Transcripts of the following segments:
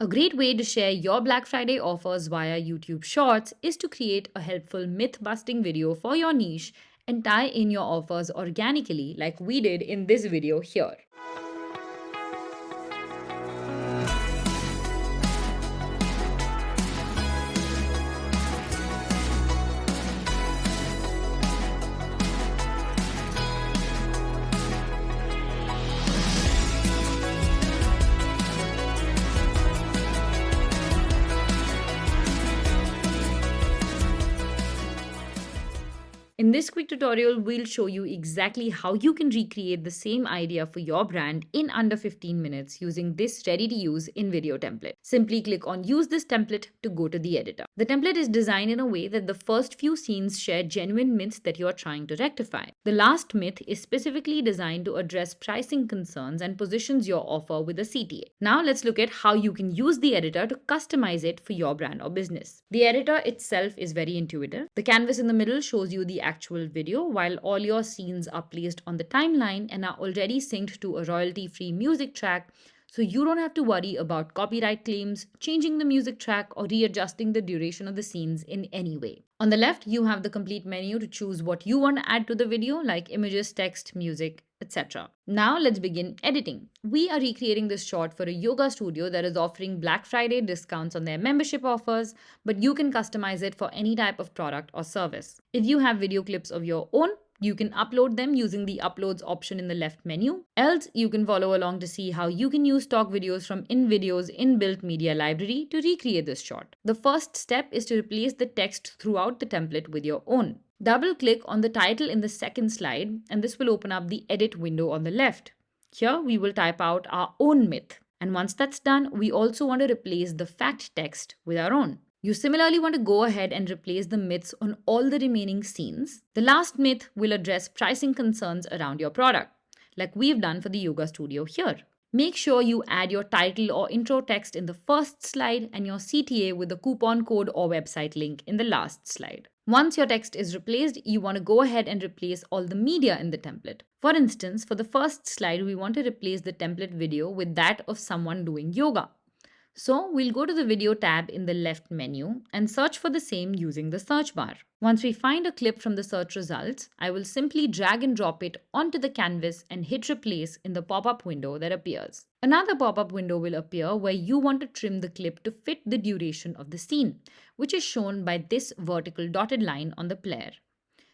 A great way to share your Black Friday offers via YouTube Shorts is to create a helpful myth busting video for your niche and tie in your offers organically, like we did in this video here. In this quick tutorial, we'll show you exactly how you can recreate the same idea for your brand in under 15 minutes using this ready-to-use InVideo template. Simply click on Use this template to go to the editor. The template is designed in a way that the first few scenes share genuine myths that you are trying to rectify. The last myth is specifically designed to address pricing concerns and positions your offer with a CTA. Now let's look at how you can use the editor to customize it for your brand or business. The editor itself is very intuitive. The canvas in the middle shows you the actual video, while all your scenes are placed on the timeline and are already synced to a royalty-free music track, so you don't have to worry about copyright claims, changing the music track, or readjusting the duration of the scenes in any way. On the left, you have the complete menu to choose what you want to add to the video, like images, text, music, etc. Now let's begin editing. We are recreating this shot for a yoga studio that is offering Black Friday discounts on their membership offers, but you can customize it for any type of product or service. If you have video clips of your own, you can upload them using the Uploads option in the left menu. Else, you can follow along to see how you can use stock videos from InVideo's inbuilt media library to recreate this shot. The first step is to replace the text throughout the template with your own. Double-click on the title in the second slide, and this will open up the edit window on the left. Here, we will type out our own myth. And once that's done, we also want to replace the fact text with our own. You similarly want to go ahead and replace the myths on all the remaining scenes. The last myth will address pricing concerns around your product, like we've done for the yoga studio here. Make sure you add your title or intro text in the first slide and your CTA with the coupon code or website link in the last slide. Once your text is replaced, you want to go ahead and replace all the media in the template. For instance, for the first slide, we want to replace the template video with that of someone doing yoga. So we'll go to the video tab in the left menu and search for the same using the search bar. Once we find a clip from the search results, I will simply drag and drop it onto the canvas and hit replace in the pop-up window that appears. Another pop-up window will appear where you want to trim the clip to fit the duration of the scene, which is shown by this vertical dotted line on the player.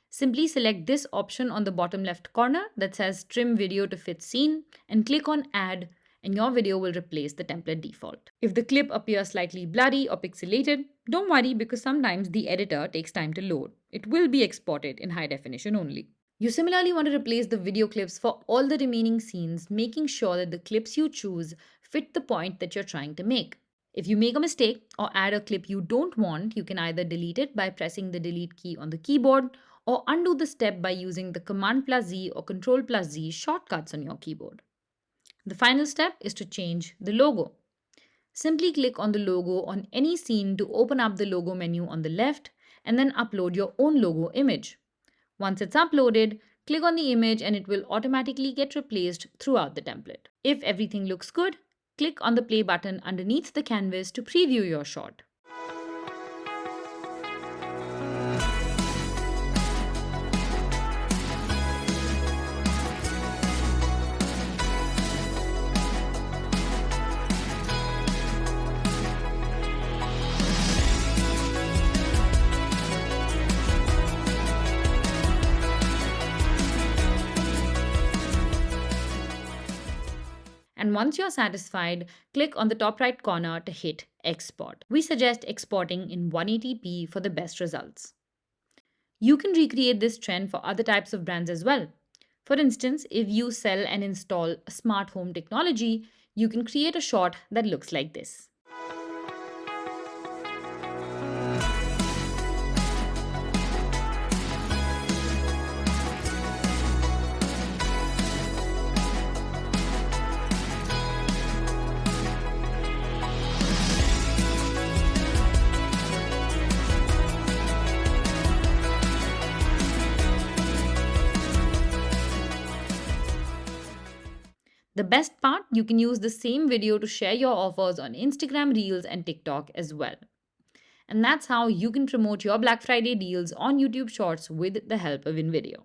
Simply select this option on the bottom left corner that says Trim Video to Fit Scene and click on Add, and your video will replace the template default. If the clip appears slightly blurry or pixelated, don't worry because sometimes the editor takes time to load. It will be exported in high definition only. You similarly want to replace the video clips for all the remaining scenes, making sure that the clips you choose fit the point that you're trying to make. If you make a mistake or add a clip you don't want, you can either delete it by pressing the delete key on the keyboard or undo the step by using the Command+Z or Control+Z shortcuts on your keyboard. The final step is to change the logo. Simply click on the logo on any scene to open up the logo menu on the left and then upload your own logo image. Once it's uploaded, click on the image and it will automatically get replaced throughout the template. If everything looks good, click on the play button underneath the canvas to preview your shot. And once you're satisfied, click on the top right corner to hit Export. We suggest exporting in 180p for the best results. You can recreate this trend for other types of brands as well. For instance, if you sell and install smart home technology, you can create a shot that looks like this. The best part, you can use the same video to share your offers on Instagram Reels and TikTok as well. And that's how you can promote your Black Friday deals on YouTube Shorts with the help of InVideo.